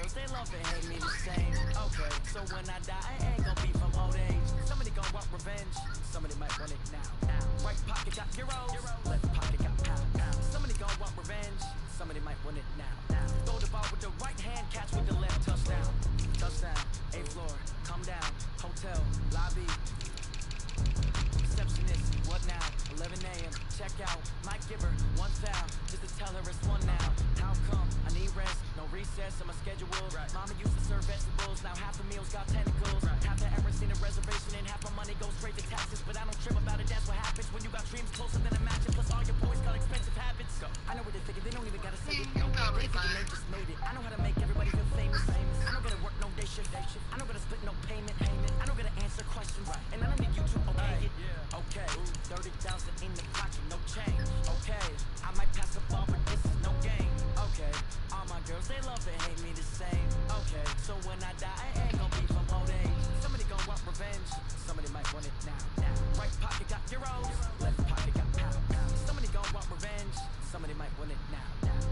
girls, they love and hate me the same. Okay, so when I die, I ain't gonna be from old age. Somebody gon' want revenge, somebody might want it now. Right pocket got euros, left pocket got pounds. Somebody gon' want revenge, somebody might want it now. Throw the ball with the right hand, catch with the left, touchdown. Touchdown, 8th floor, come down, hotel, lobby. Receptionist, what now? 11 a.m. Check out. Might give her one foul just to tell her it's one now. How come? I need rest, no recess on my schedule. Right. Mama used to serve vegetables, now half the meals got tentacles. Right. Half the errands need a reservation and half my money goes straight to taxes. But I don't trip about it, that's what happens when you got dreams closer than a matching. Plus all your boys got expensive habits. Go. I know what they thinking, they don't even gotta say it. No, they thinking they just made it. I know how to make everybody feel famous. I don't gotta work no day shift. I don't gotta split no payment. I don't gotta answer questions. Right. And I don't need you to obey it. Okay, 30,000 in the pocket, no change. Okay, I might pass the ball, but this is no game. Okay, all my girls, they love and hate me the same. Okay, so when I die, I ain't gonna be from old age. Somebody gon' want revenge, somebody might want it now. Right pocket got euros, left pocket got pounds. Somebody gon' want revenge, somebody might want it now.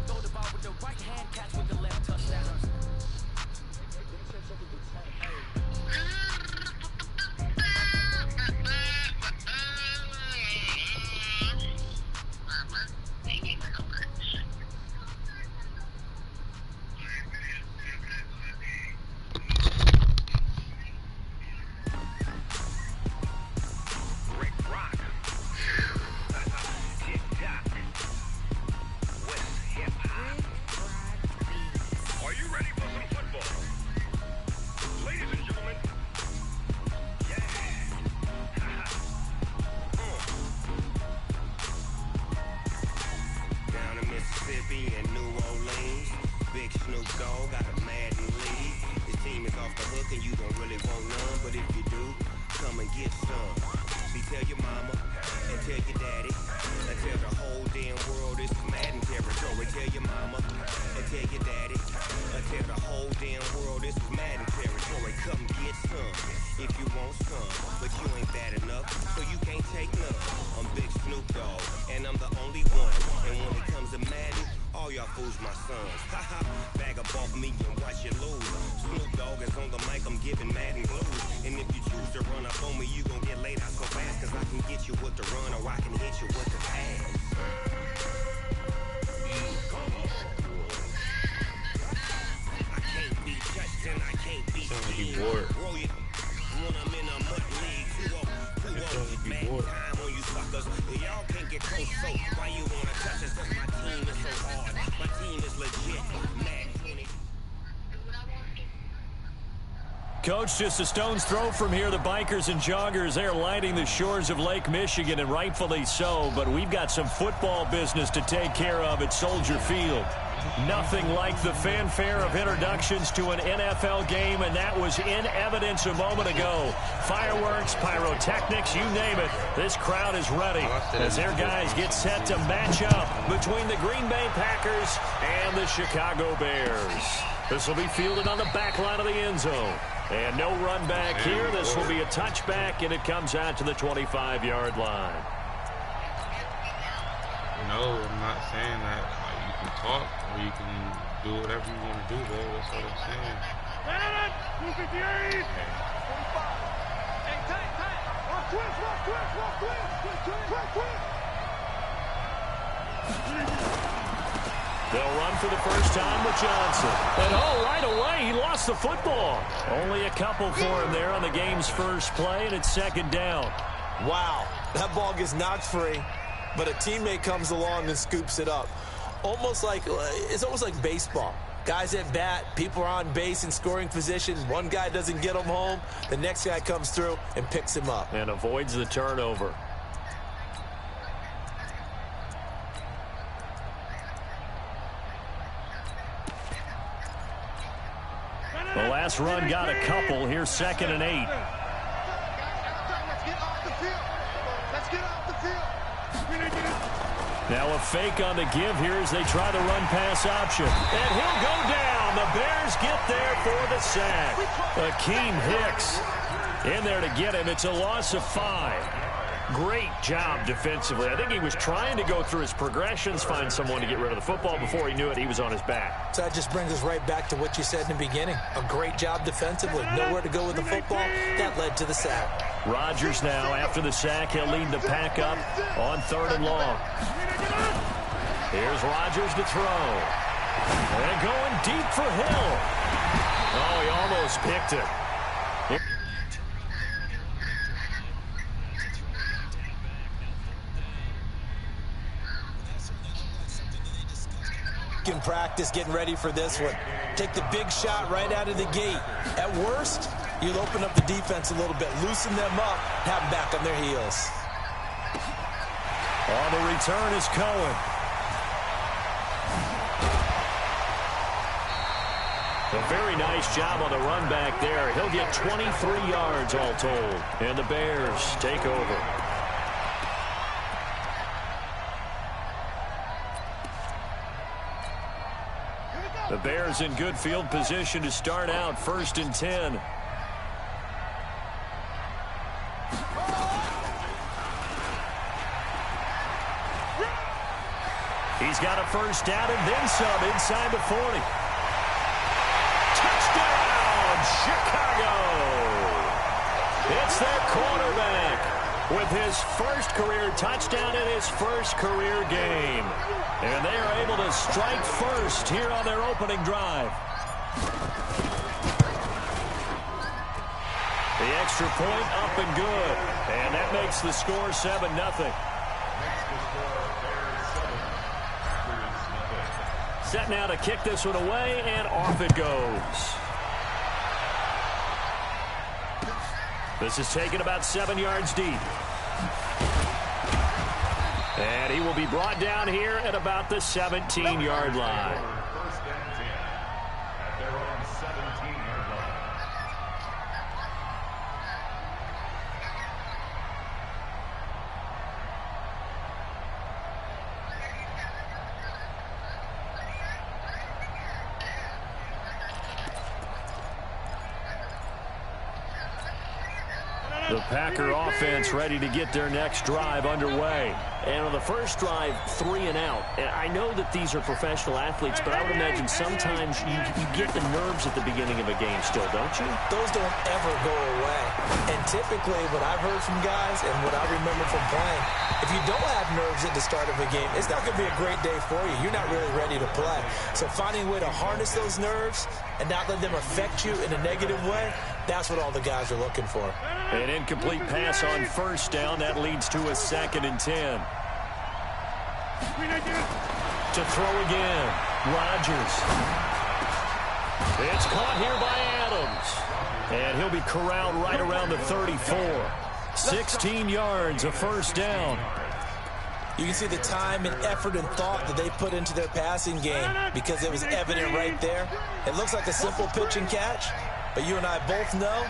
Throw the ball with the right hand, catch with the left, touchdown. Coach, just a stone's throw from here. The bikers and joggers, they're lighting the shores of Lake Michigan, and rightfully so. But we've got some football business to take care of at Soldier Field. Nothing like the fanfare of introductions to an NFL game, and that was in evidence a moment ago. Fireworks, pyrotechnics, you name it. This crowd is ready as their guys get set to match up between the Green Bay Packers and the Chicago Bears. This will be fielded on the back line of the end zone. And no run back here. This will be a touchback, and it comes out to the 25-yard line. No, I'm not saying that. Like, you can talk or you can do whatever you want to do, though. That's what I'm saying. They'll run for the first time with Johnson. And right away, he lost the football. Only a couple for him there on the game's first play, and it's second down. Wow, that ball gets knocked free, but a teammate comes along and scoops it up. It's almost like baseball. Guys at bat, people are on base in scoring position. One guy doesn't get him home. The next guy comes through and picks him up. And avoids the turnover. The last run got a couple. Here's 2nd and 8. Let's get off the field. Let's get off the field. Now a fake on the give here as they try the run-pass option. And he'll go down. The Bears get there for the sack. Akeem Hicks in there to get him. It's a loss of 5. Great job defensively. I think he was trying to go through his progressions, find someone to get rid of the football. Before he knew it, he was on his back. So that just brings us right back to what you said in the beginning. A great job defensively. Nowhere to go with the football. That led to the sack. Rodgers now, after the sack, he'll lead the pack up on 3rd and long. Here's Rodgers to throw. And going deep for Hill. Oh, he almost picked it. In practice, getting ready for this one. Take the big shot right out of the gate. At worst, you'll open up the defense a little bit, loosen them up, have them back on their heels. On the return is Cohen. A very nice job on the run back there. He'll get 23 yards all told. And the Bears take over. The Bears in good field position to start out 1st and 10. He's got a first down and then some inside the 40. Touchdown, Chicago! It's their quarterback with his first career touchdown in his first career game. And they are able to strike first here on their opening drive. The extra point up and good. And that makes the score 7-0. Set now to kick this one away, and off it goes. This is taken about 7 yards deep. And he will be brought down here at about the 17-yard line. First and 10 at their own 17-yard line. The Packer offense ready to get their next drive underway. And on the first drive, 3 and out. And I know that these are professional athletes, but I would imagine sometimes you get the nerves at the beginning of a game still, don't you? Those don't ever go away. And typically, what I've heard from guys and what I remember from playing, if you don't have nerves at the start of a game, it's not going to be a great day for you. You're not really ready to play. So finding a way to harness those nerves and not let them affect you in a negative way, that's what all the guys are looking for. An incomplete pass on first down. That leads to a 2nd and 10. To throw again. Rodgers. It's caught here by Adams. And he'll be corralled right around the 34. 16 yards, a first down. You can see the time and effort and thought that they put into their passing game because it was evident right there. It looks like a simple pitch and catch, but you and I both know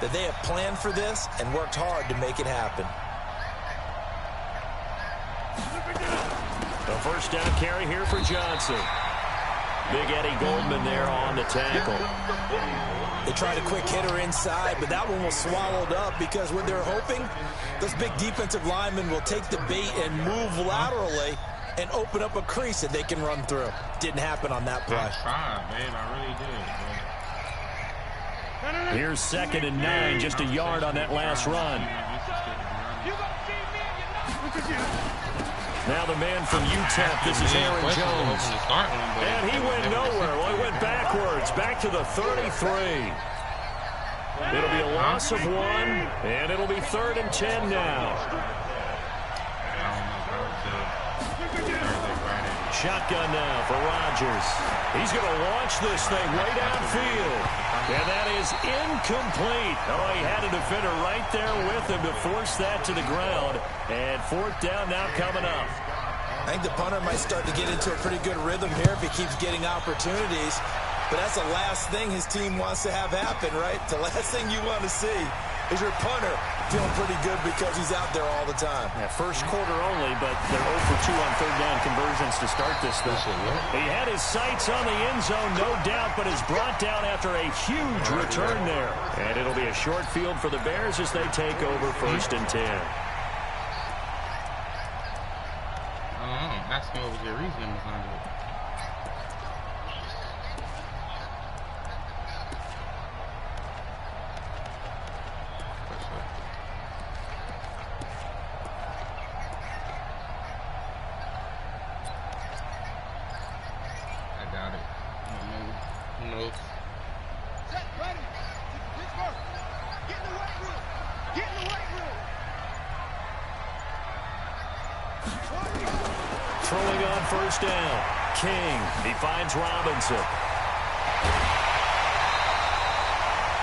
that they have planned for this and worked hard to make it happen. The first down carry here for Johnson. Big Eddie Goldman there on the tackle. They tried a quick hitter inside, but that one was swallowed up because what they're hoping, those big defensive linemen will take the bait and move laterally and open up a crease that they can run through. Didn't happen on that play. I tried, man. I really did. Here's 2nd and 9, just a yard on that last run. Now the man from UTEP, this is Aaron Jones. And he went nowhere. Well, he went backwards, back to the 33. It'll be a loss of 1, and it'll be 3rd and 10 now. Shotgun now for Rodgers. He's going to launch this thing way downfield. And that is incomplete. Oh, he had a defender right there with him to force that to the ground. And 4th down now coming up. I think the punter might start to get into a pretty good rhythm here if he keeps getting opportunities. But that's the last thing his team wants to have happen, right? The last thing you want to see is your punter feeling pretty good because he's out there all the time. Yeah, first quarter only, but they're 0 for 2 on 3rd down conversions to start this thing. He had his sights on the end zone, no doubt, but is brought down after a huge return there. And it'll be a short field for the Bears as they take over 1st and 10. asking what was your reasoning behind it. I got it. Who knows? Set, ready. Pittsburgh. Get in the weight room. Get in the weight room. Throwing on first down. King. He finds Robinson.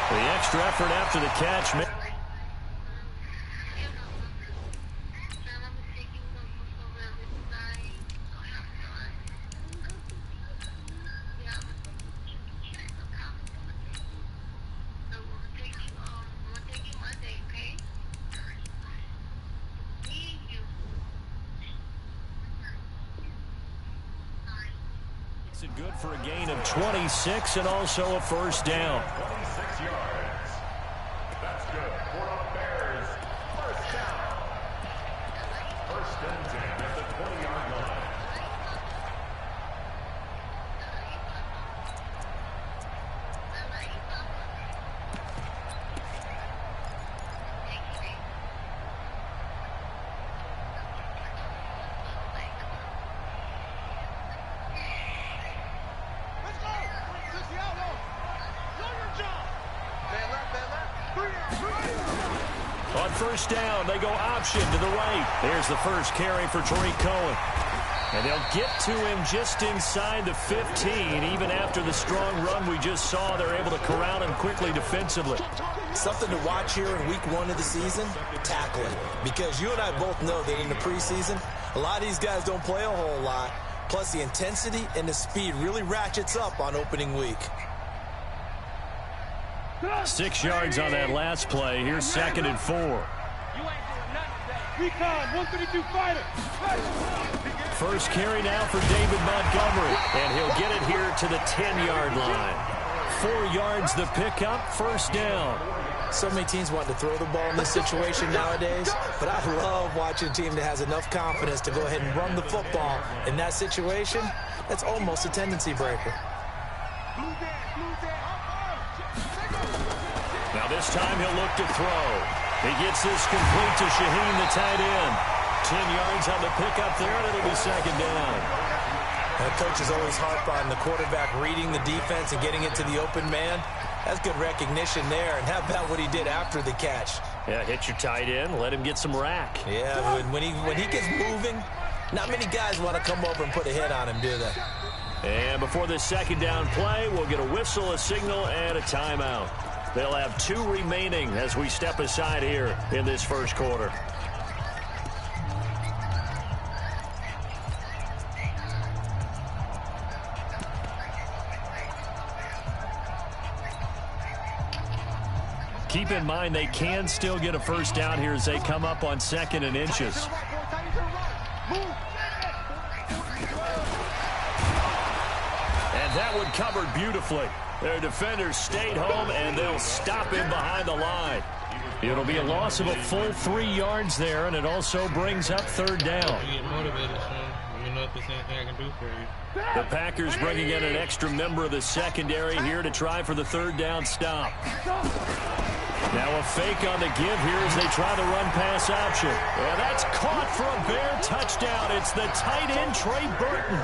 The extra effort after the catch. Good for a gain of 26 and also a first down. 26 yards. That's good for the Bears. First down. First and 10 at the 20-yard line. On first down, they go option to the right. There's the first carry for Tariq Cohen. And they'll get to him just inside the 15. Even after the strong run we just saw, they're able to corral him quickly defensively. Something to watch here in week 1 of the season, tackling. Because you and I both know that in the preseason, a lot of these guys don't play a whole lot. Plus the intensity and the speed really ratchets up on opening week. 6 yards on that last play. Here's 2nd and 4. Recon, 132 fighter. First carry now for David Montgomery. And he'll get it here to the 10-yard line. 4 yards the pickup, first down. So many teams want to throw the ball in this situation nowadays, but I love watching a team that has enough confidence to go ahead and run the football. In that situation, that's almost a tendency breaker. Now this time he'll look to throw. He gets this complete to Shaheen, the tight end. 10 yards on the pickup there, and it'll be 2nd down. That coach is always harp on the quarterback reading the defense and getting it to the open man. That's good recognition there. And how about what he did after the catch? Yeah, hit your tight end, let him get some rack. Yeah, when he gets moving, not many guys want to come over and put a hit on him, do they? And before this 2nd down play, we'll get a whistle, a signal, and a timeout. They'll have 2 remaining as we step aside here in this first quarter. Keep in mind they can still get a first down here as they come up on 2nd and inches. And that one covered beautifully. Their defenders stayed home, and they'll stop him behind the line. It'll be a loss of a full 3 yards there, and it also brings up 3rd down. You get motivated, son. You know if there's anything I can do for you. The Packers bringing in an extra member of the secondary here to try for the 3rd down stop. Now a fake on the give here as they try the run-pass option. And that's caught for a Bear touchdown. It's the tight end, Trey Burton.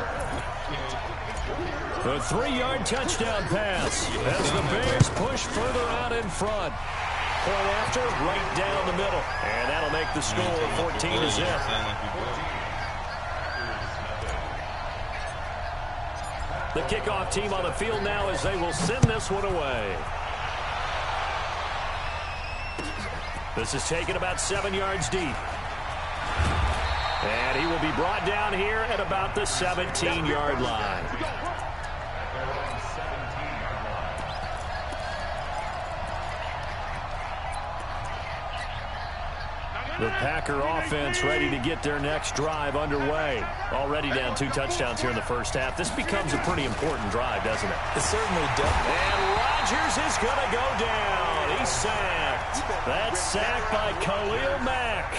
The 3-yard touchdown pass as the Bears push further out in front. Point after, right down the middle. And that'll make the score 14-0. The kickoff team on the field now as they will send this one away. This is taken about 7 yards deep. And he will be brought down here at about the 17-yard line. The Packer offense ready to get their next drive underway. Already down 2 touchdowns here in the first half. This becomes a pretty important drive, doesn't it? It certainly does. And Rodgers is going to go down. He's sacked. That's sacked by Khalil Mack.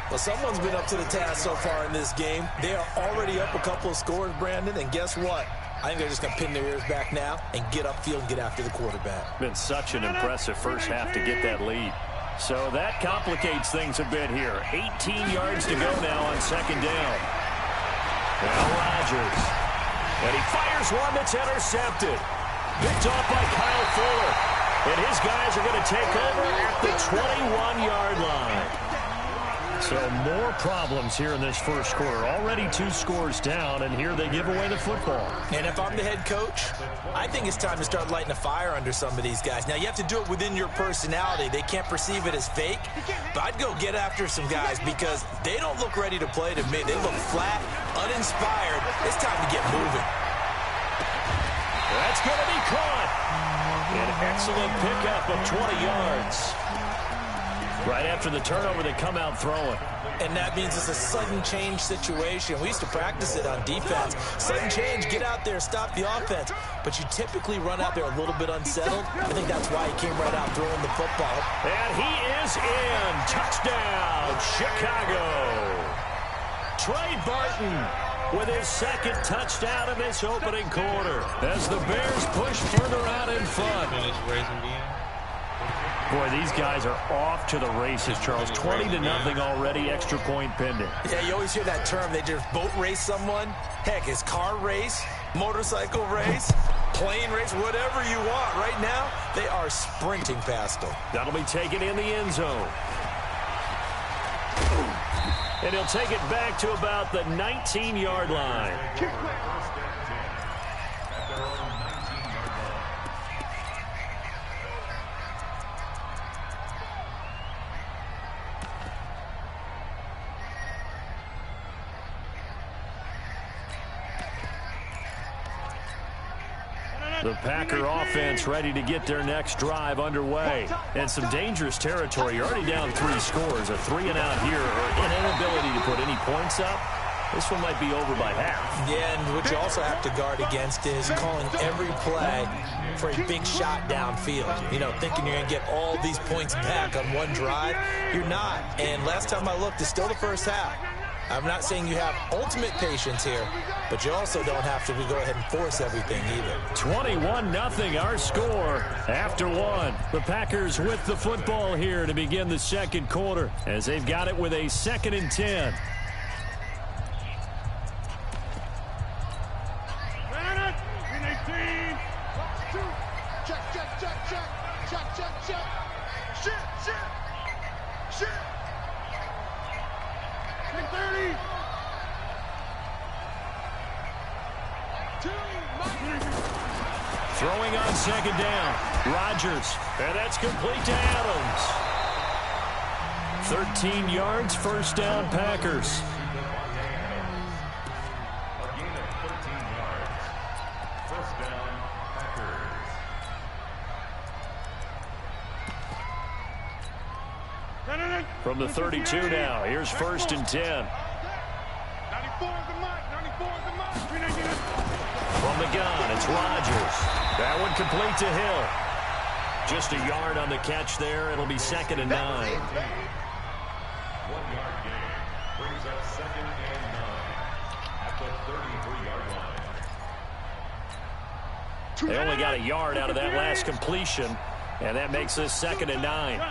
Well, someone's been up to the task so far in this game. They are already up a couple of scores, Brandon, and guess what? I think they're just going to pin their ears back now and get upfield and get after the quarterback. Been such an impressive first half to get that lead. So that complicates things a bit here. 18 yards to go now on second down. Now Rodgers. And he fires one that's intercepted. Picked off by Kyle Fuller. And his guys are going to take over at the 21-yard line. So more problems here in this first quarter. Already 2 scores down, and here they give away the football. And if I'm the head coach, I think it's time to start lighting a fire under some of these guys. Now, you have to do it within your personality. They can't perceive it as fake, but I'd go get after some guys because they don't look ready to play to me. They look flat, uninspired. It's time to get moving. That's going to be caught. An excellent pickup of 20 yards. Right after the turnover, they come out throwing. And that means it's a sudden change situation. We used to practice it on defense. Sudden change, get out there, stop the offense. But you typically run out there a little bit unsettled. I think that's why he came right out throwing the football. And he is in. Touchdown, Chicago. Trey Burton with his second touchdown in this opening quarter as the Bears push further out in front. Boy, these guys are off to the races, Charles. 20-0 already, extra point pending. Yeah, you always hear that term. They just boat race someone. Heck, it's car race, motorcycle race, plane race, whatever you want. Right now, they are sprinting past them. That'll be taken in the end zone. And he'll take it back to about the 19-yard line. The Packer offense ready to get their next drive underway. And some dangerous territory. You're already down 3 scores. A 3-and-out here or an inability to put any points up. This one might be over by half. Yeah, and what you also have to guard against is calling every play for a big shot downfield. You know, thinking you're going to get all these points back on one drive. You're not. And last time I looked, it's still the first half. I'm not saying you have ultimate patience here, but you also don't have to go ahead and force everything either. 21-0 our score after 1. The Packers with the football here to begin the second quarter as they've got it with a 2nd and 10. Throwing on second down. Rodgers. And that's complete to Adams. 13 yards, first down, Packers. A gain of 13 yards. First down, Packers. From the 32 now. Here's 1st and 10. 94 is the mark. 94 is the mark. From the gun, it's Rodgers. That one complete to Hill. Just a yard on the catch there. It'll be 2nd and 9. 1 yard gain brings up 2nd and 9 at the 33-yard line. They only got a yard out of that last completion, and that makes this 2nd and 9.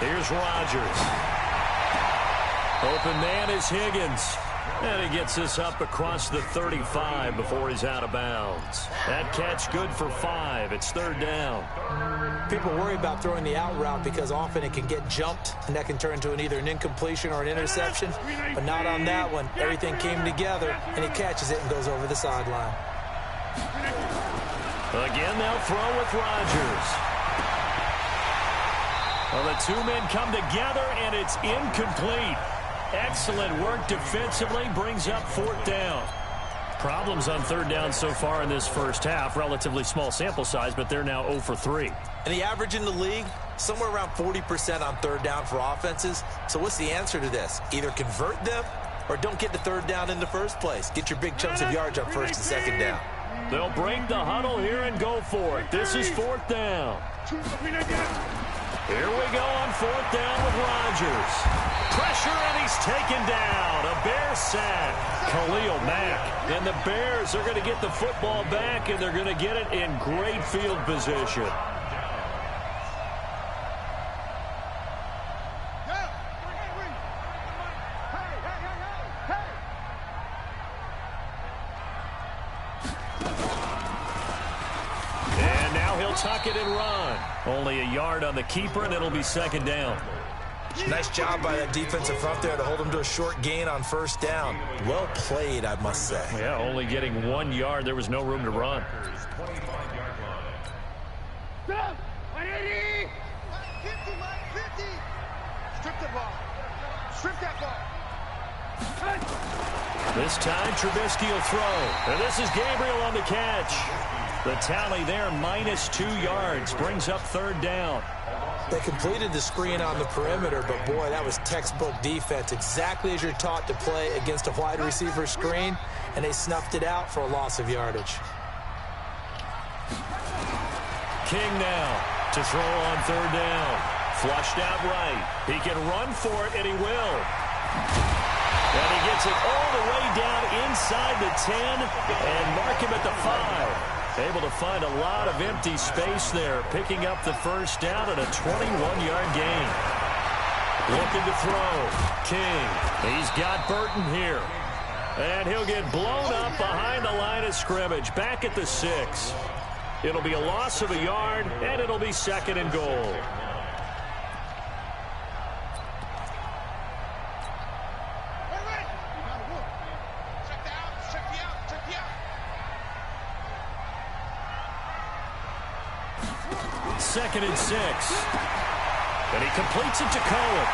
Here's Rodgers. Open man is Higgins. And he gets this up across the 35 before he's out of bounds. That catch good for 5. It's 3rd down. People worry about throwing the out route because often it can get jumped, and that can turn into either an incompletion or an interception. But not on that one. Everything came together, and he catches it and goes over the sideline. Again, they'll throw with Rodgers. Well, the 2 men come together, and it's incomplete. Excellent work defensively, brings up 4th down. Problems on 3rd down so far in this first half. Relatively small sample size, but they're now 0 for 3. And the average in the league, somewhere around 40% on 3rd down for offenses. So what's the answer to this? Either convert them or don't get the third down in the first place. Get your big chunks of yards on first and second down. They'll break the huddle here and go for it. This is fourth down. Here we go on fourth down with Rodgers. Pressure, and he's taken down. A Bears sack. Khalil Mack. And the Bears are going to get the football back, and they're going to get it in great field position. Tuck it and run. Only a yard on the keeper, and it'll be second down. Nice job by that defensive front there to hold him to a short gain on first down. Well played, I must say. Yeah, only getting 1 yard. There was no room to run. 180! 50, Mike, 50! Strip the ball. Strip that ball. This time, Trubisky will throw. And this is Gabriel on the catch. The tally there, -2 yards, brings up third down. They completed the screen on the perimeter, but boy, that was textbook defense. Exactly as you're taught to play against a wide receiver screen, and they snuffed it out for a loss of yardage. King now to throw on third down. Flushed out right. He can run for it, and he will. And he gets it all the way down inside the 10 and mark him at the 5. Able to find a lot of empty space there, picking up the first down at a 21-yard gain. Looking to throw. King. He's got Burton here. And he'll get blown up behind the line of scrimmage, back at the 6. It'll be a loss of a yard, and it'll be second and goal. Second and 6. And he completes it to Cohen.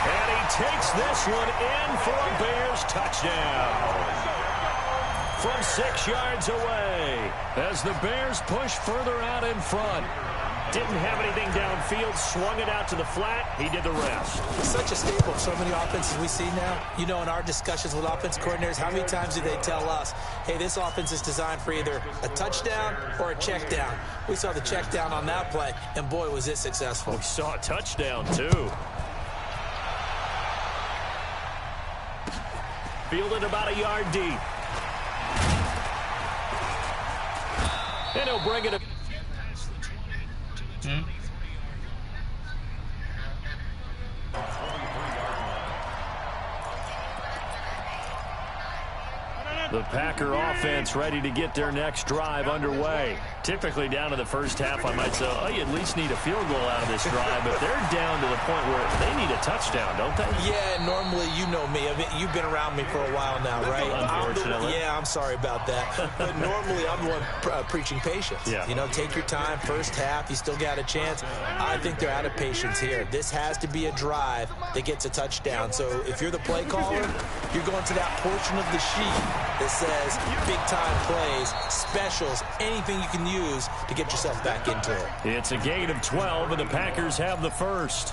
And he takes this one in for a Bears touchdown. From 6 yards away as the Bears push further out in front. Didn't have anything downfield, swung it out to the flat. He did the rest. Such a staple of so many offenses we see now. You know, in our discussions with offense coordinators, how many times do they tell us, hey, this offense is designed for either a touchdown or a check down. We saw the check down on that play, and boy, was it successful. We saw a touchdown, too. Fielded about a yard deep. And he'll bring it up. The Packer offense ready to get their next drive underway. Typically down to the first half, I might say, oh, you at least need a field goal out of this drive, but they're down to the point where they need a touchdown, don't they? Yeah, normally, you know me. I mean, you've been around me for a while now, right? Unfortunately. I'm sorry about that. But normally, I'm the one preaching patience. Yeah. You know, take your time. First half, you still got a chance. I think they're out of patience here. This has to be a drive that gets a touchdown. So if you're the play caller, you're going to that portion of the sheet that says big-time plays, specials, anything you can use to get yourself back into it. It's a gain of 12, and the Packers have the first.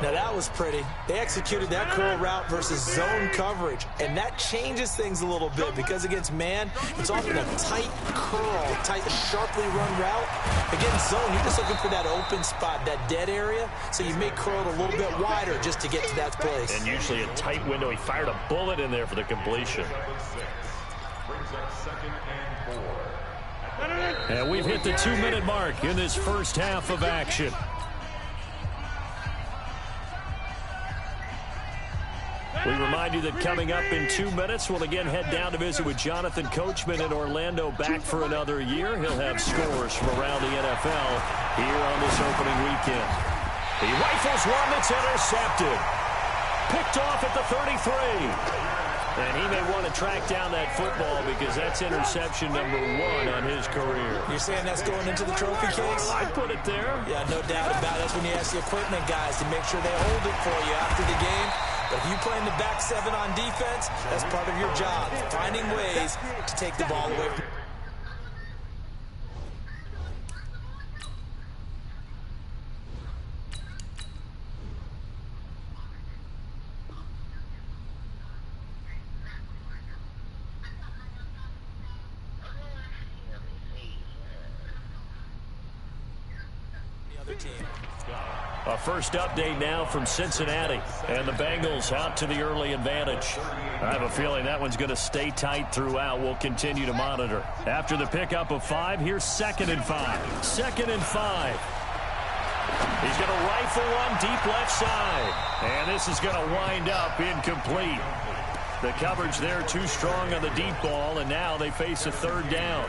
Now, that was pretty. They executed that curl route versus zone coverage, and that changes things a little bit because against man, it's often a tight curl, tight, sharply run route. Against zone, you're just looking for that open spot, that dead area, so you may curl it a little bit wider just to get to that place. And usually a tight window. He fired a bullet in there for the completion. And we've hit the 2-minute mark in this first half of action. We remind you that coming up in 2 minutes, we'll again head down to visit with Jonathan Coachman in Orlando, back for another year. He'll have scores from around the NFL here on this opening weekend. He rifles one that's intercepted. Picked off at the 33. And he may want to track down that football because that's interception number 1 on his career. You're saying that's going into the trophy case? I'd put it there. Yeah, no doubt about it. That's when you ask the equipment guys to make sure they hold it for you after the game. But if you play in the back 7 on defense, that's part of your job, finding ways to take the ball away from other team. A first update now from Cincinnati, and the Bengals out to the early advantage. I have a feeling that one's going to stay tight throughout. We'll continue to monitor. After the pickup of 5, here's 2nd and 5. 2nd and 5. He's going to rifle one deep left side, and this is going to wind up incomplete. The coverage there too strong on the deep ball, and now they face a 3rd down.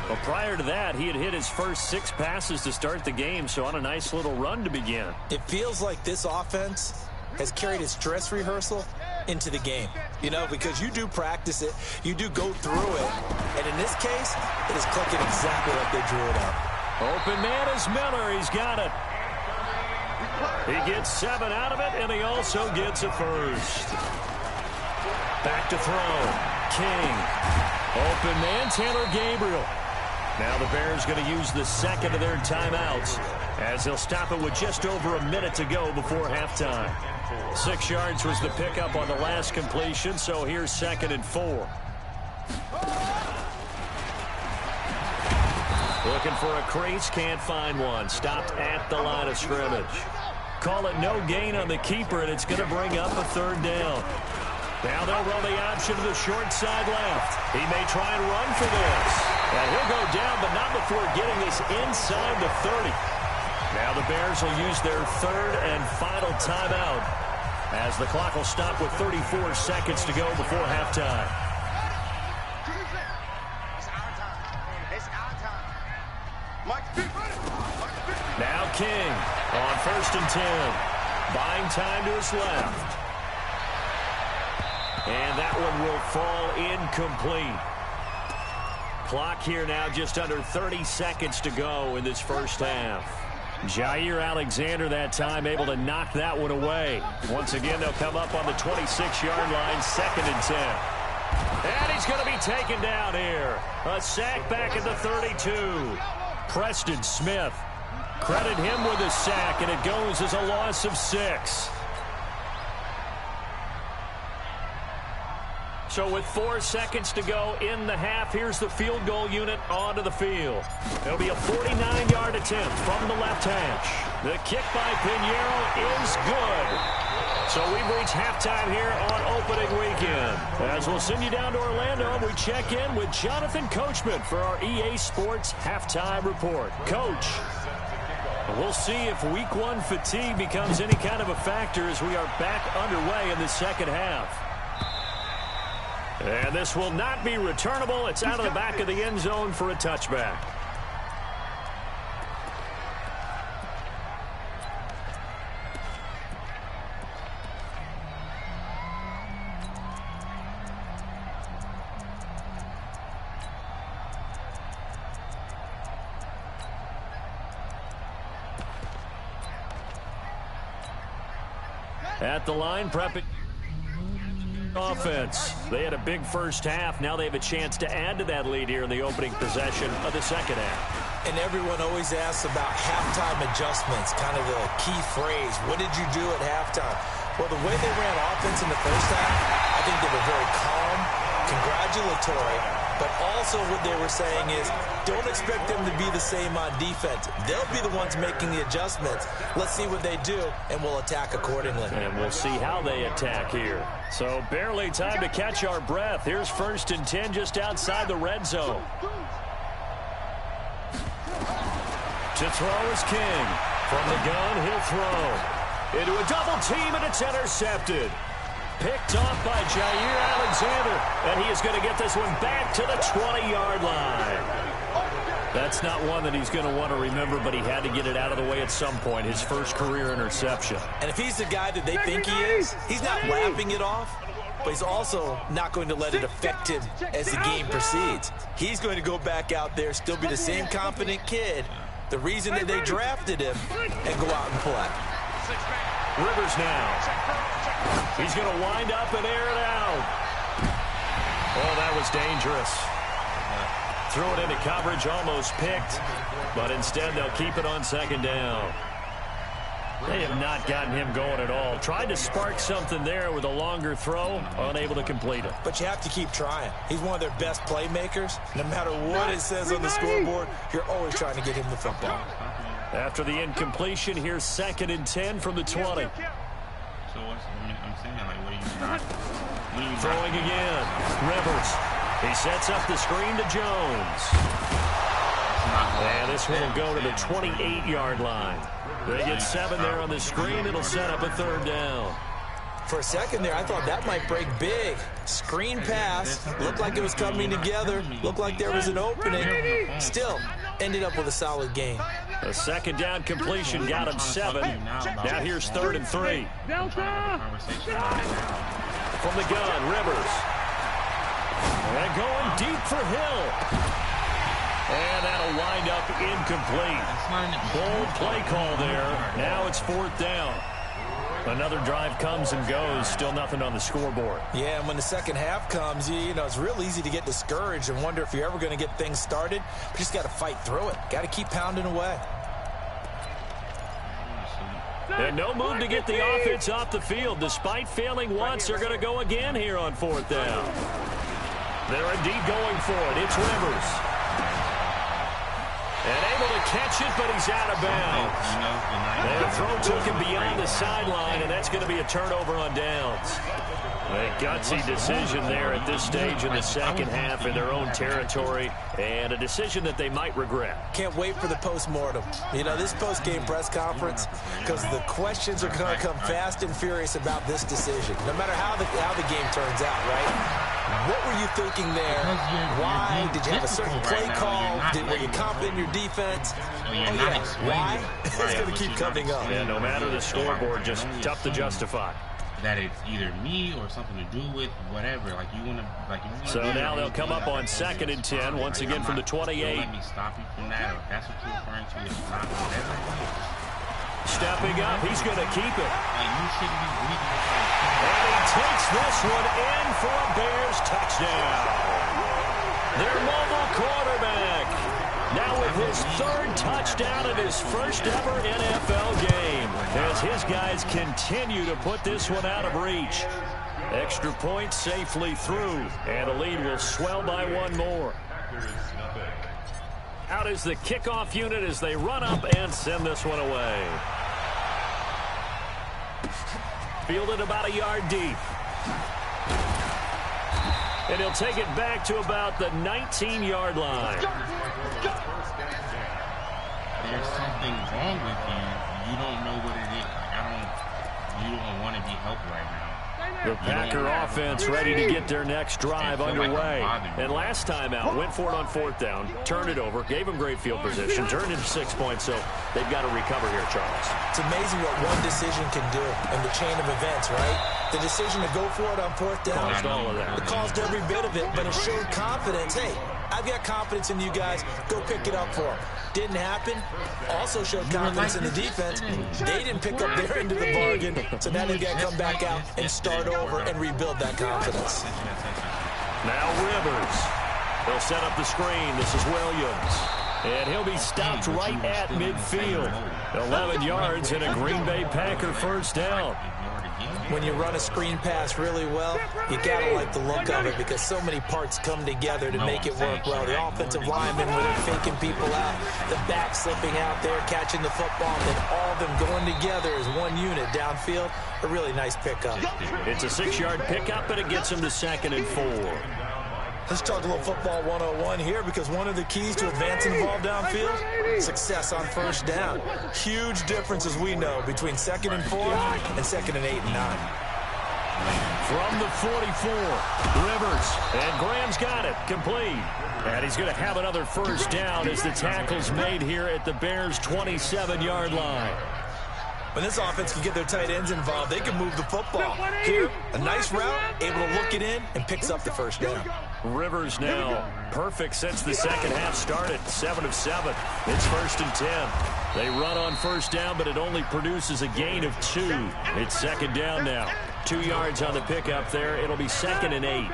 Well, prior to that, he had hit his first 6 passes to start the game, so on a nice little run to begin. It feels like this offense has carried its dress rehearsal into the game. You know, because you do practice it, you do go through it, and in this case, it is clicking exactly like they drew it up. Open man is Miller. He's got it. He gets 7 out of it, and he also gets a first. Back to throw. King. Open man, Taylor Gabriel. Now the Bears going to use the 2nd of their timeouts as they'll stop it with just over a minute to go before halftime. 6 yards was the pickup on the last completion, so here's 2nd and 4. Looking for a crease, can't find one. Stopped at the line of scrimmage. Call it no gain on the keeper, and it's going to bring up a 3rd down. Now they'll run the option to the short side left. He may try and run for this. And he'll go down, but not before getting this inside the 30. Now the Bears will use their 3rd and final timeout as the clock will stop with 34 seconds to go before halftime. Now King on 1st and 10. Buying time to his left. And that one will fall incomplete. Clock here now just under 30 seconds to go in this first half. Jair Alexander that time able to knock that one away. Once again, they'll come up on the 26-yard line, 2nd and 10. And he's going to be taken down here. A sack back at the 32. Preston Smith. Credit him with a sack, and it goes as a loss of 6. So with 4 seconds to go in the half, here's the field goal unit onto the field. It'll be a 49-yard attempt from the left hash. The kick by Pinheiro is good. So we've reached halftime here on opening weekend. As we'll send you down to Orlando, we check in with Jonathan Coachman for our EA Sports Halftime Report. Coach, we'll see if Week 1 fatigue becomes any kind of a factor as we are back underway in the second half. And this will not be returnable. It's out of the back of the end zone for a touchback. At the line, prepping offense. They had a big first half. Now they have a chance to add to that lead here in the opening possession of the second half. And everyone always asks about halftime adjustments, kind of the key phrase. What did you do at halftime? Well, the way they ran offense in the first half, I think they were very calm, congratulatory, but also what they were saying is don't expect them to be the same on defense. They'll be the ones making the adjustments. Let's see what they do, and we'll attack accordingly. And we'll see how they attack here. So barely time to catch our breath. Here's 1st and 10 just outside the red zone. To throw is King. From the gun, he'll throw. Into a double team, and it's intercepted. Picked off by Jair Alexander, and he is going to get this one back to the 20-yard line. That's not one that he's going to want to remember, but he had to get it out of the way at some point, his first career interception. And if he's the guy that they think he is, he's not laughing it off, but he's also not going to let it affect him as the game proceeds. He's going to go back out there, still be the same confident kid, the reason that they drafted him, and go out and play. Rivers now. He's going to wind up and air it out. Oh, that was dangerous. Threw it into coverage, almost picked, but instead they'll keep it on 2nd down. They have not gotten him going at all. Tried to spark something there with a longer throw, unable to complete it. But you have to keep trying. He's one of their best playmakers. No matter what it says on the scoreboard, you're always trying to get him the football. After the incompletion, here's 2nd and 10 from the 20. So what's, I'm saying, like, what are you not? Throwing again. Rivers. He sets up the screen to Jones. And this one will go to the 28-yard line. They get 7 there on the screen. It'll set up a 3rd down. For a second there, I thought that might break big. Screen pass. Looked like it was coming together. Looked like there was an opening. Still, ended up with a solid gain. A 2nd down completion got him 7. Now here's 3rd and 3. From the gun, Rivers. And going deep for Hill. And that'll wind up incomplete. Bold play call there. Now it's 4th down. Another drive comes and goes. Still nothing on the scoreboard. Yeah, and when the second half comes, you know, it's real easy to get discouraged and wonder if you're ever going to get things started. But you just got to fight through it. Got to keep pounding away. And no move to get the offense off the field. Despite failing once, they're going to go again here on 4th down. They're indeed going for it. It's Rivers. And able to catch it, but he's out of bounds. And the throw took him beyond the sideline, and that's going to be a turnover on downs. A gutsy decision there at this stage in the second half in their own territory, and a decision that they might regret. Can't wait for the postmortem. You know, this post-game press conference, because the questions are going to come fast and furious about this decision, no matter how the game turns out, right? What were you thinking there? Why? Did you have a certain play call? Were you confident in your defense? Why? It's going to keep coming up. Yeah, no matter the scoreboard, just tough to justify. That it's either me or something to do with whatever. Like you want to, like. So now they'll come up on 2nd and 10 once again from the 28. Don't let me stop you from that. Or if that's what you're referring to. It's not whatever it is. Stepping up, he's going to keep it. Like you shouldn't be breathing. And he takes this one in for a Bears touchdown. Their mobile quarterback. Now with his 3rd touchdown in his first ever NFL game, as his guys continue to put this one out of reach. Extra point safely through, and the lead will swell by 1 more. Out is the kickoff unit as they run up and send this one away. Fielded about a yard deep. And he'll take it back to about the 19-yard line. There's something wrong with you. You don't know what it is. Like, you don't want to be helped right now. The Packer offense ready to get their next drive underway. And last time out, went for it on 4th down, turned it over, gave them great field position, turned into 6 points, so they've got to recover here, Charles. It's amazing what one decision can do in the chain of events, right? The decision to go for it on 4th down. Caused all of that. It caused every bit of it, but it showed confidence. Hey, I've got confidence in you guys. Go pick it up for them. Didn't happen. Also showed confidence in the defense. They didn't pick up their end of the bargain, so now they've got to come back out and start over and rebuild that confidence. Now Rivers. They'll set up the screen. This is Williams. And he'll be stopped right at midfield. 11 yards and a Green Bay Packer 1st down. When you run a screen pass really well, you gotta like the look of it because so many parts come together to make it work well. The offensive linemen, where they're faking people out, the back slipping out there, catching the football, and then all of them going together as one unit downfield. A really nice pickup. It's a 6-yard pickup, but it gets them to 2nd and 4. Let's talk a little football 101 here because one of the keys to advancing the ball downfield, success on 1st down. Huge difference, as we know, between 2nd and 4 and 2nd and 8 and 9. From the 44, Rivers, and Graham's got it, complete. And he's going to have another 1st down as the tackle's made here at the Bears' 27-yard line. When this offense can get their tight ends involved, they can move the football. Here, a nice route, able to look it in, and picks up the 1st down. Rivers now perfect since the second half started. 7 of 7. It's 1st and 10. They run on 1st down, but it only produces a gain of 2. It's 2nd down now. 2 yards on the pickup there. It'll be 2nd and 8.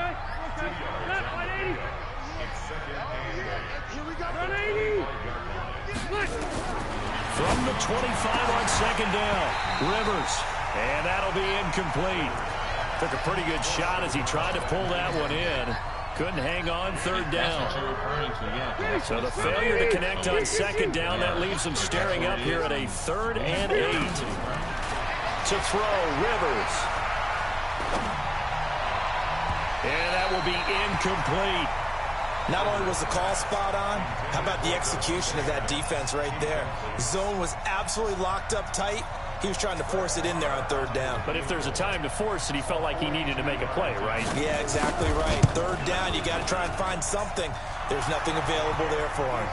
From the 25 on 2nd down, Rivers, and that'll be incomplete. Took a pretty good shot as he tried to pull that one in. Couldn't hang on third down. That's what you're referring to, yeah. So the failure to connect on second down, that leaves them staring up here at a 3rd and 8. To throw, Rivers. And that will be incomplete. Not only was the call spot on, how about the execution of that defense right there? Zone was absolutely locked up tight. He was trying to force it in there on 3rd down. But if there's a time to force it, he felt like he needed to make a play, right? Yeah, exactly right. 3rd down, you got to try and find something. There's nothing available there for him.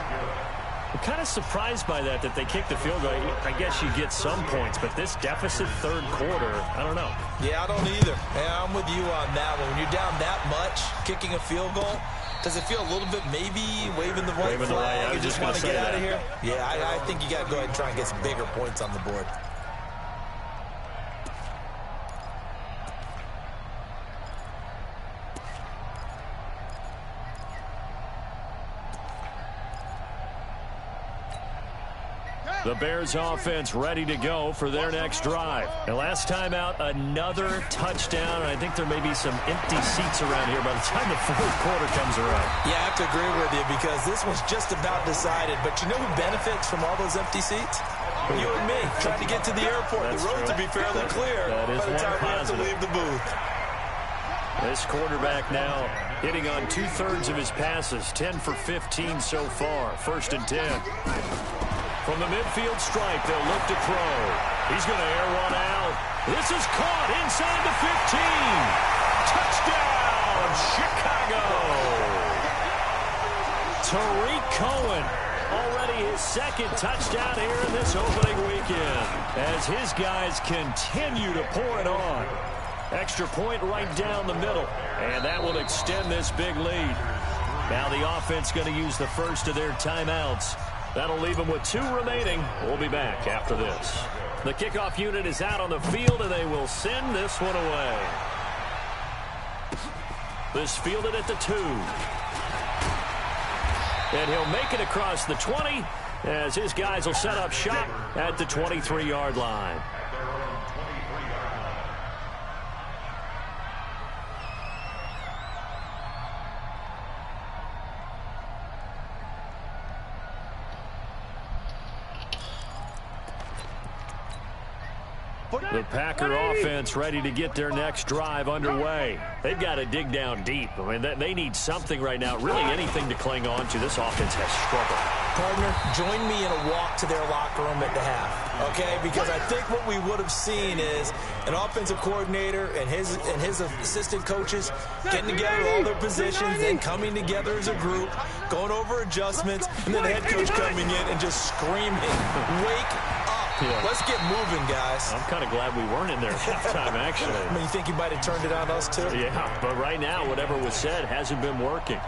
I'm kind of surprised by that they kicked the field goal. I guess you get some points, but this deficit 3rd quarter, I don't know. Yeah, I don't either. Yeah, I'm with you on that one. When you're down that much, kicking a field goal, does it feel a little bit maybe waving the white flag? You just want to get out of here? Yeah, I think you got to go ahead and try and get some bigger points on the board. The Bears offense ready to go for their next drive. And last time out, another touchdown. And I think there may be some empty seats around here by the time the 4th quarter comes around. Yeah, I have to agree with you because this one's just about decided. But you know who benefits from all those empty seats? You and me, trying to get to the airport. That's the road true. to be fairly clear That is by the time we have to positive. leave the booth. This quarterback now hitting on 2/3 of his passes, 10 for 15 so far. 1st and 10. From the midfield stripe, they'll look to throw. He's going to air one out. This is caught inside the 15. Touchdown, Chicago. Tariq Cohen, already his 2nd touchdown here in this opening weekend, as his guys continue to pour it on. Extra point right down the middle, and that will extend this big lead. Now the offense going to use the first of their timeouts. That'll leave them with 2 remaining. We'll be back after this. The kickoff unit is out on the field, and they will send this one away. This fielded at the 2. And he'll make it across the 20 as his guys will set up shop at the 23-yard line. The Packer offense ready to get their next drive underway. They've got to dig down deep. I mean, they need something right now, really anything to cling on to. This offense has struggled. Partner, join me in a walk to their locker room at the half, okay? Because I think what we would have seen is an offensive coordinator and his assistant coaches getting together all their positions, then coming together as a group, going over adjustments, and then the head coach coming in and just screaming, "Wake up. Yeah. Let's get moving, guys." I'm kind of glad we weren't in there at halftime, actually. I mean, you think you might have turned it on us, too? Yeah, but right now, whatever was said hasn't been working.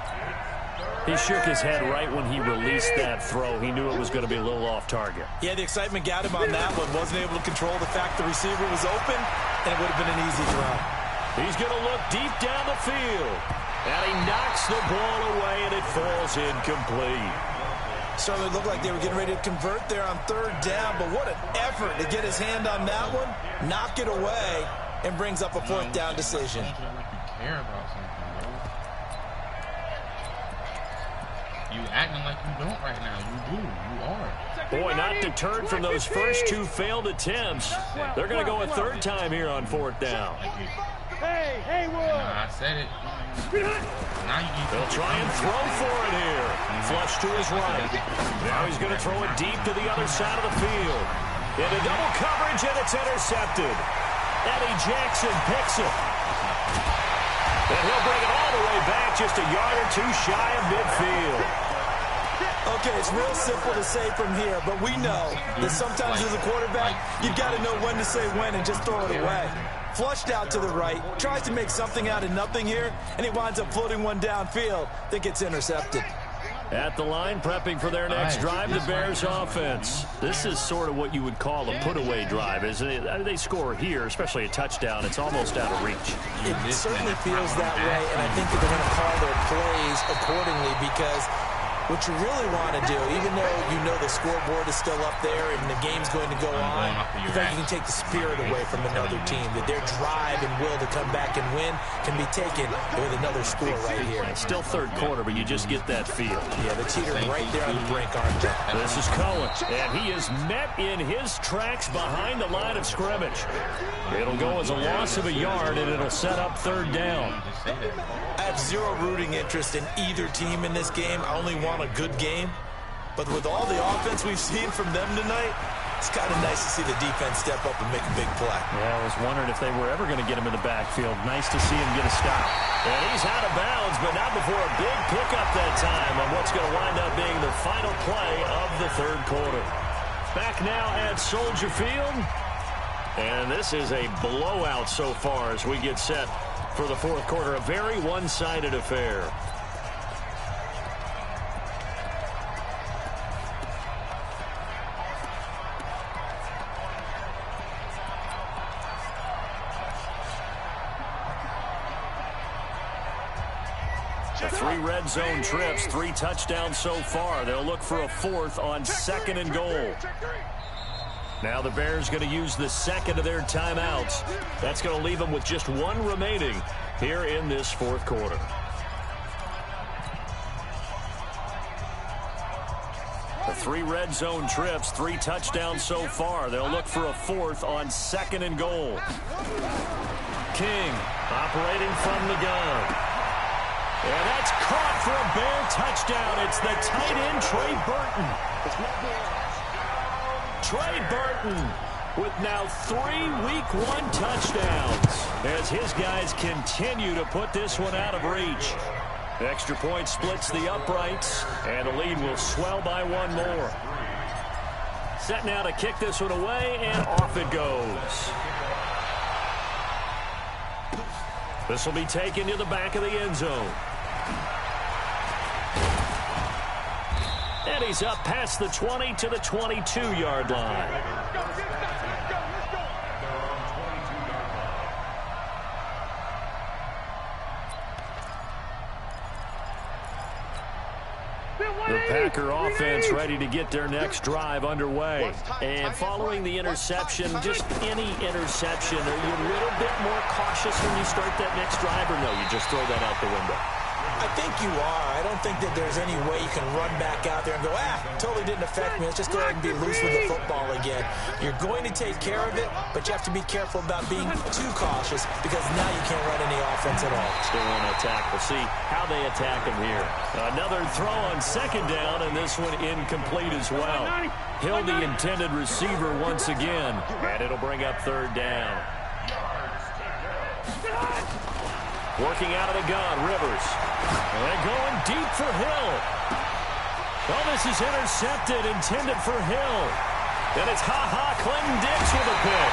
He shook his head right when he released that throw. He knew it was going to be a little off target. Yeah, the excitement got him on that one. Wasn't able to control the fact the receiver was open, and it would have been an easy throw. He's going to look deep down the field. And he knocks the ball away, and it falls incomplete. Started to look like they were getting ready to convert there on 3rd down, but what an effort to get his hand on that one, knock it away, and brings up a 4th down decision. You care about something, bro. You acting like you don't right now. You do. You are. Boy, not deterred from those first 2 failed attempts. They're going to go a 3rd time here on 4th down. Hey, Will. Nah, I said it. Now you need They'll try and throw for it here. Flush to his right. Now he's going to throw it deep to the other side of the field. Into double coverage, and it's intercepted. Eddie Jackson picks it. And he'll bring it all the way back, just a yard or 2 shy of midfield. Okay, it's real simple to say from here, but we know that sometimes as a quarterback, you've got to know when to say when and just throw it away. Flushed out to the right, tries to make something out of nothing here, and he winds up floating one downfield that gets intercepted. At the line, prepping for their next drive, the Bears offense. This is sort of what you would call a put-away drive, isn't it? I mean, they score here, especially a touchdown. It's almost out of reach. It certainly feels that way, and I think that they're going to call their plays accordingly because what you really want to do, even though you know the scoreboard is still up there and the game's going to go on, you think you can take the spirit away from another team, that their drive and will to come back and win can be taken with another score right here. It's still third quarter, but you just get that feel. Yeah, the teetering right there on the brink, aren't they? This is Cohen, and he is met in his tracks behind the line of scrimmage. It'll go as a loss of a yard, and it'll set up third down. I have zero rooting interest in either team in this game. I only want a good game. But with all the offense we've seen from them tonight, it's kind of nice to see the defense step up and make a big play. Yeah, I was wondering if they were ever going to get him in the backfield. Nice to see him get a stop. And he's out of bounds, but not before a big pickup that time on what's going to wind up being the final play of the third quarter. Back now at Soldier Field. And this is a blowout so far as we get set for the fourth quarter. A very one-sided affair. The 3 red zone trips, 3 touchdowns so far. They'll look for a 4th on 2nd and goal. Now the Bears going to use the second of their timeouts. That's going to leave them with just 1 remaining here in this fourth quarter. The 3 red zone trips, 3 touchdowns so far. They'll look for a 4th on 2nd and goal. King operating from the gun. And that's caught for a Bear touchdown. It's the tight end, Trey Burton. Trey Burton with now 3 Week 1 touchdowns as his guys continue to put this one out of reach. Extra point splits the uprights, and the lead will swell by 1 more. Set now to kick this one away, and off it goes. This will be taken to the back of the end zone. And he's up past the 20 to the 22-yard line. The Packer offense ready to get their next drive underway. And following the interception, just any interception, are you a little bit more cautious when you start that next drive, or no, you just throw that out the window? I think you are. I don't think that there's any way you can run back out there and go, totally didn't affect me. Let's just go ahead and be loose with the football again. You're going to take care of it, but you have to be careful about being too cautious because now you can't run any offense at all. Still want to attack. We'll see how they attack him here. Another throw on 2nd down, and this one incomplete as well. Hill, the intended receiver once again, and it'll bring up 3rd down. Working out of the gun, Rivers. And they're going deep for Hill. Oh, this is intercepted, intended for Hill. And it's Clinton Dix with a pick.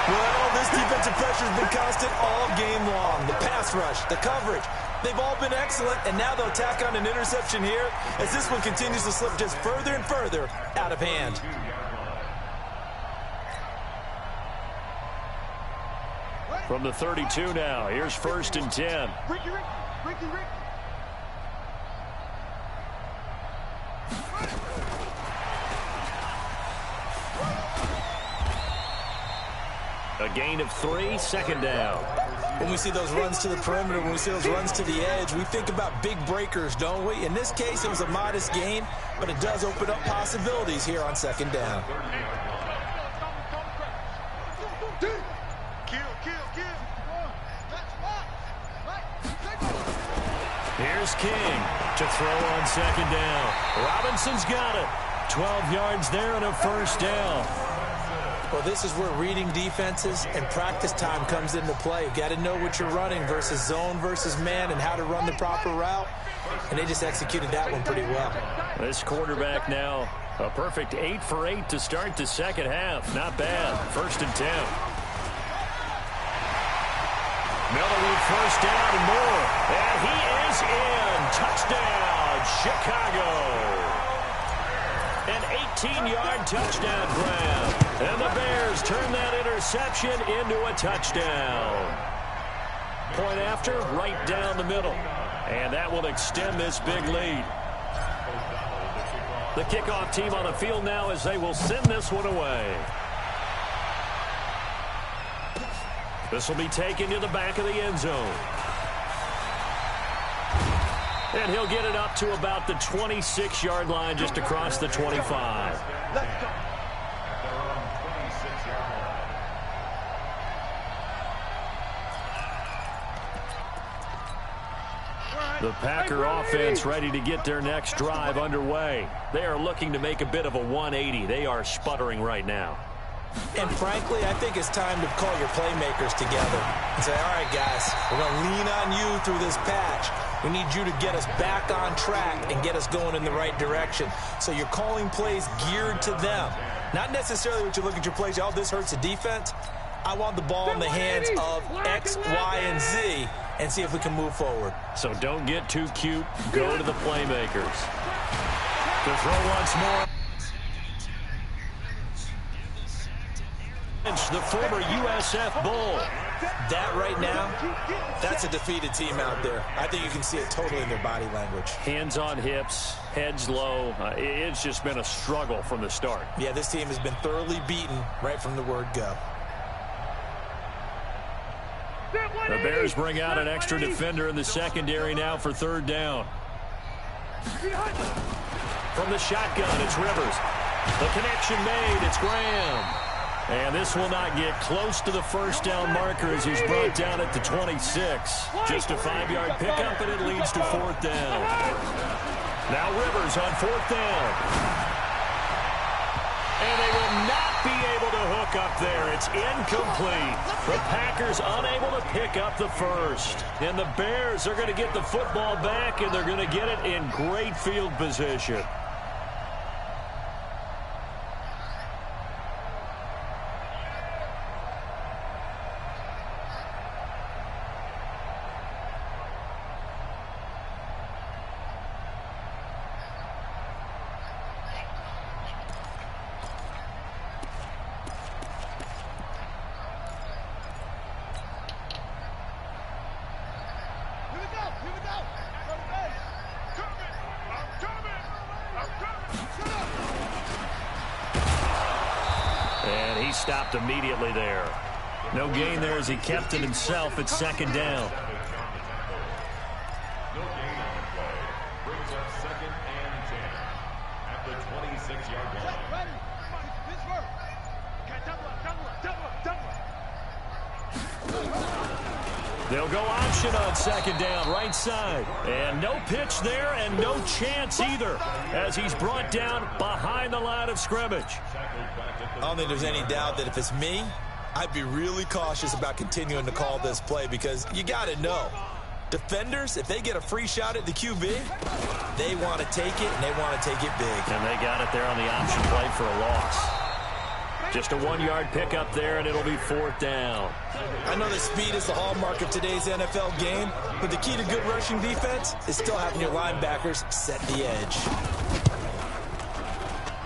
Well, this defensive pressure has been constant all game long. The pass rush, the coverage, they've all been excellent, and now they'll tack on an interception here as this one continues to slip just further and further out of hand. From the 32 now, here's 1st and 10. A gain of 3, 2nd down. When we see those runs to the perimeter, when we see those runs to the edge, we think about big breakers, don't we? In this case, it was a modest gain, but it does open up possibilities here on 2nd down. Here's King to throw on 2nd down. Robinson's got it. 12 yards there and a 1st down. Well, this is where reading defenses and practice time comes into play. You got to know what you're running versus zone versus man and how to run the proper route. And they just executed that one pretty well. This quarterback now, a perfect 8 for 8 to start the second half. Not bad. 1st and 10. Miller with 1st down and more. And he is in. Touchdown, Chicago. An 18-yard touchdown grab. And the Bears turn that interception into a touchdown. Point after, right down the middle. And that will extend this big lead. The kickoff team on the field now as they will send this one away. This will be taken to the back of the end zone. And he'll get it up to about the 26-yard line, just across the 25. Let's go. The Packer offense ready to get their next drive underway. They are looking to make a bit of a 180. They are sputtering right now. And frankly, I think it's time to call your playmakers together and say, all right, guys, we're going to lean on you through this patch. We need you to get us back on track and get us going in the right direction. So you're calling plays geared to them. Not necessarily what you look at your plays, oh, this hurts the defense. I want the ball in the hands of X, Y, and Z and see if we can move forward. So don't get too cute. Go to the playmakers. To throw once more. The former USF Bull. That right now, that's a defeated team out there. I think you can see it totally in their body language. Hands on hips, heads low. It's just been a struggle from the start. Yeah, this team has been thoroughly beaten right from the word go. The Bears bring out an extra defender in the secondary now for third down. From the shotgun, it's Rivers. The connection made, it's Graham. And this will not get close to the first down marker as he's brought down at the 26. Just a 5-yard pickup, and it leads to fourth down. Now Rivers on fourth down. And they will not be able to hook up there. It's incomplete. The Packers unable to pick up the first. And the Bears are going to get the football back, and they're going to get it in great field position. Stopped immediately there. No gain there as he kept it himself at second down. No gain on the play. Brings up second and 10 at the 26-yard line. Ready. Pittsburgh. Okay, double up. They'll go option on second down, right side. And no pitch there and no chance either as he's brought down behind the line of scrimmage. I don't think there's any doubt that if it's me, I'd be really cautious about continuing to call this play because you got to know, defenders, if they get a free shot at the QB, they want to take it, and they want to take it big. And they got it there on the option play for a loss. Just a 1-yard pickup there, and it'll be fourth down. I know that speed is the hallmark of today's NFL game, but the key to good rushing defense is still having your linebackers set the edge.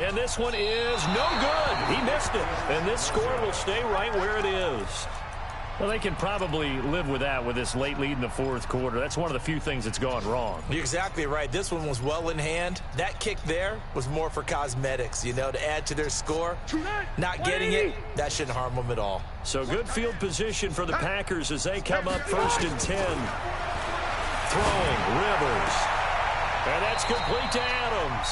And this one is no good. He missed it. And this score will stay right where it is. Well, they can probably live with that with this late lead in the fourth quarter. That's one of the few things that's gone wrong. You're exactly right. This one was well in hand. That kick there was more for cosmetics, to add to their score. Not getting it, that shouldn't harm them at all. So good field position for the Packers as they come up first and 10. Throwing, Rivers. And that's complete to Adams.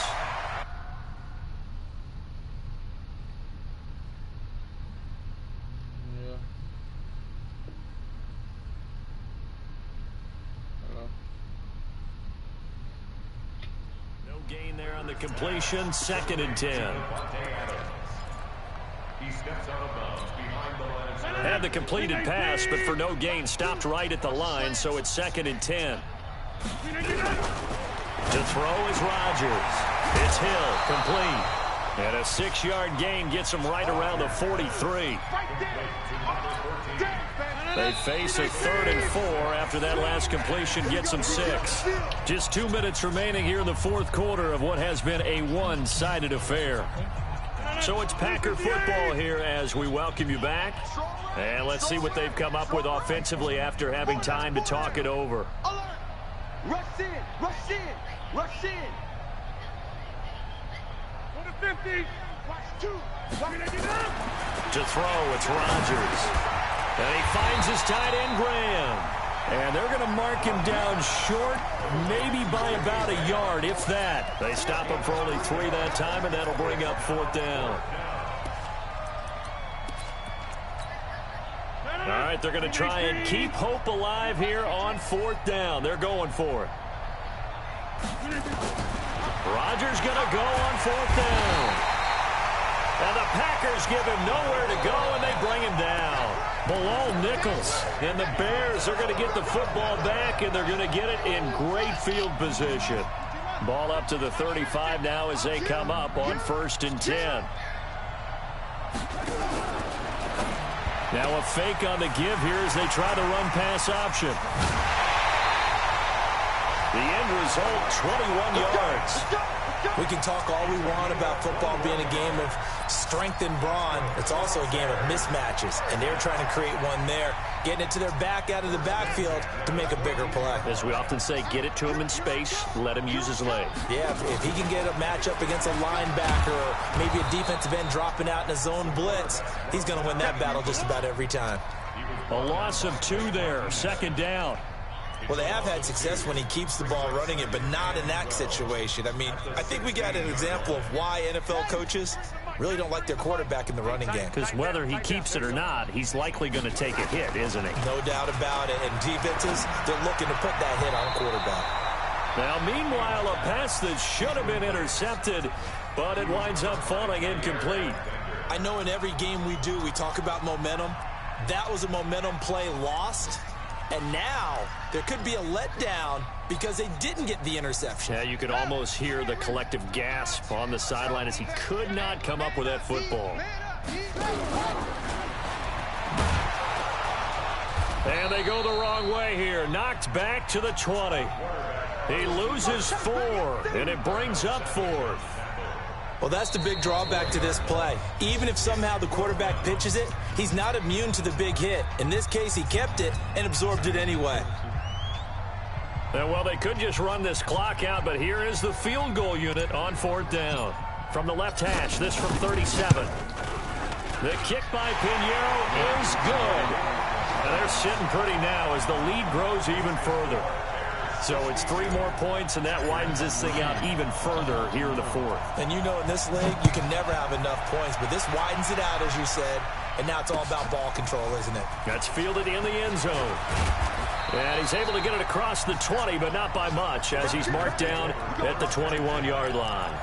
Gain there on the completion, second and 10. Had the completed pass, but for no gain, stopped right at the line, so it's second and 10. To throw is Rodgers. It's Hill, complete. And a 6-yard gain gets him right around the 43. They face a 3rd and 4 after that last completion gets them 6. Just 2 minutes remaining here in the fourth quarter of what has been a one-sided affair. So it's Packer football here as we welcome you back. And let's see what they've come up with offensively after having time to talk it over. Rush in, rush in, rush in. On the 50. Watch 2. To throw, it's Rodgers. And he finds his tight end, Graham. And they're going to mark him down short, maybe by about a yard, if that. They stop him for only 3 that time, and that'll bring up 4th down. All right, they're going to try and keep hope alive here on 4th down. They're going for it. Rodgers going to go on 4th down. And the Packers give him nowhere to go, and they bring him down. Bilal Nichols and the Bears are going to get the football back, and they're going to get it in great field position. Ball up to the 35 now as they come up on 1st and 10. Now a fake on the give here as they try the run-pass option. The end result, 21 yards. We can talk all we want about football being a game of strength and brawn. It's also a game of mismatches, and they're trying to create one there, getting it to their back out of the backfield to make a bigger play. As we often say, get it to him in space, let him use his legs. Yeah, if he can get a matchup against a linebacker or maybe a defensive end dropping out in a zone blitz, he's going to win that battle just about every time. A loss of 2 there, 2nd down. Well, they have had success when he keeps the ball running it, but not in that situation. I mean, I think we got an example of why NFL coaches really don't like their quarterback in the running game. Because whether he keeps it or not, he's likely going to take a hit, isn't he? No doubt about it. And defenses, they're looking to put that hit on a quarterback. Now, meanwhile, a pass that should have been intercepted, but it winds up falling incomplete. I know in every game we do, we talk about momentum. That was a momentum play lost. And now there could be a letdown because they didn't get the interception. Yeah, you could almost hear the collective gasp on the sideline as he could not come up with that football. And they go the wrong way here. Knocked back to the 20. He loses 4, and it brings up 4th. Well, that's the big drawback to this play. Even if somehow the quarterback pitches it, he's not immune to the big hit. In this case, he kept it and absorbed it anyway. Well, they could just run this clock out, but here is the field goal unit on 4th down. From the left hash, this from 37. The kick by Pinheiro is good. And they're sitting pretty now as the lead grows even further. So it's 3 more points, and that widens this thing out even further here in the 4th. And you know in this league, you can never have enough points, but this widens it out, as you said, and now it's all about ball control, isn't it? That's fielded in the end zone. And he's able to get it across the 20, but not by much, as he's marked down at the 21-yard line.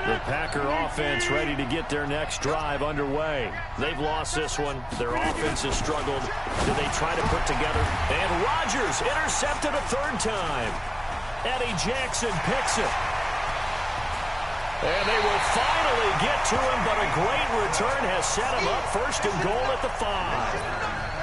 The Packer offense ready to get their next drive underway. They've lost this one. Their offense has struggled. Do they try to put together? And Rodgers intercepted a 3rd time. Eddie Jackson picks it. And they will finally get to him, but a great return has set him up 1st and goal at the 5.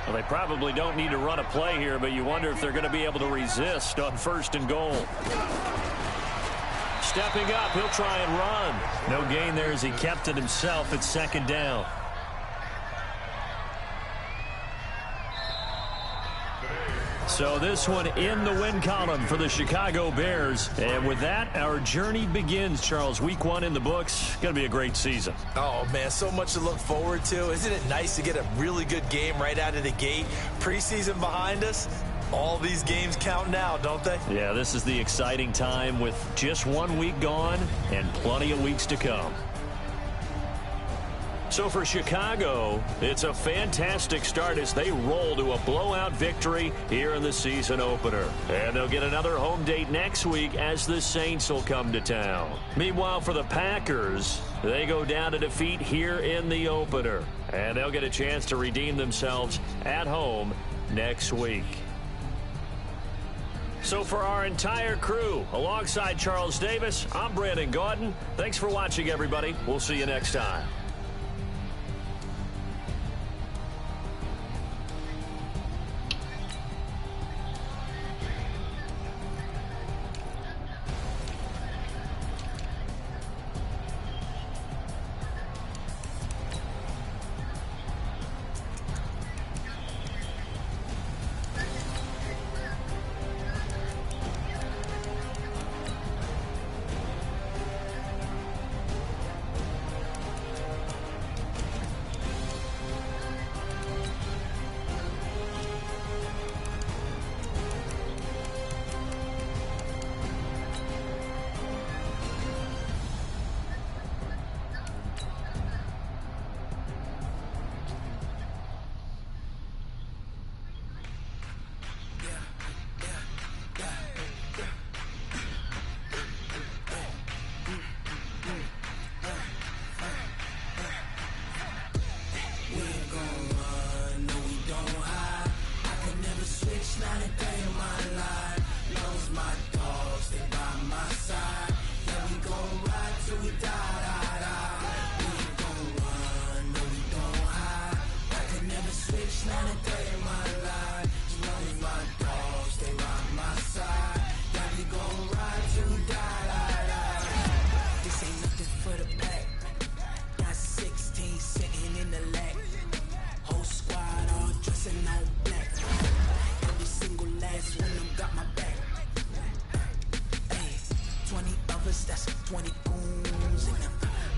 Well, they probably don't need to run a play here, but you wonder if they're going to be able to resist on 1st and goal. Stepping up, he'll try and run. No gain there as he kept it himself at 2nd down. So this one in the win column for the Chicago Bears. And with that, our journey begins, Charles. Week 1 in the books. Going to be a great season. Oh, man, so much to look forward to. Isn't it nice to get a really good game right out of the gate? Preseason behind us. All these games count now, don't they? Yeah, this is the exciting time with just 1 week gone and plenty of weeks to come. So for Chicago, it's a fantastic start as they roll to a blowout victory here in the season opener. And they'll get another home date next week as the Saints will come to town. Meanwhile, for the Packers, they go down to defeat here in the opener. And they'll get a chance to redeem themselves at home next week. So for our entire crew, alongside Charles Davis, I'm Brandon Gaudin. Thanks for watching, everybody. We'll see you next time. switch, not a day in my life. Knows my dogs, they by my side. Yeah, we gon' ride till we die, die, die. We ain't gon' run, no, we don't hide. I could never switch, not a day in my life. Knows my dogs, they by my side. Yeah, we gon' ride till we die, die, die. This ain't nothing for the back. Got 16 sitting in the lap. Whole squad all dressing all black. Every single last one of them got my back. Hey, 20 of us, that's 20 goons. And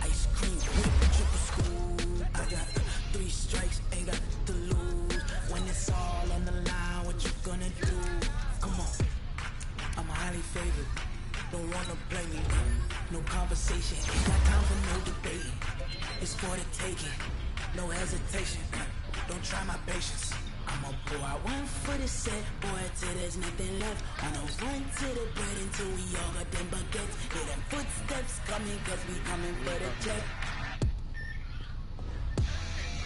ice cream whip, triple school. I got 3 strikes, ain't got to lose. When it's all on the line, what you gonna do? Come on, I'm highly favored. Don't wanna play me, no conversation. Ain't got time for no debate. It's for the taking, no hesitation. Don't try my patience. I'ma pour out one for the set, boy, till there's nothing left. On a run to the bread until we all got them baguettes. Hear them footsteps coming, cause we coming for the jet.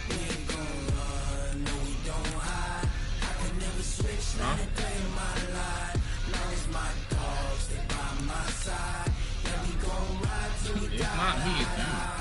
We ain't gon' run, no, we don't hide. I could never switch, not a day in my life. Long as my dogs, they by my side. Yeah, we gon' ride till we die. It's not me, it's you.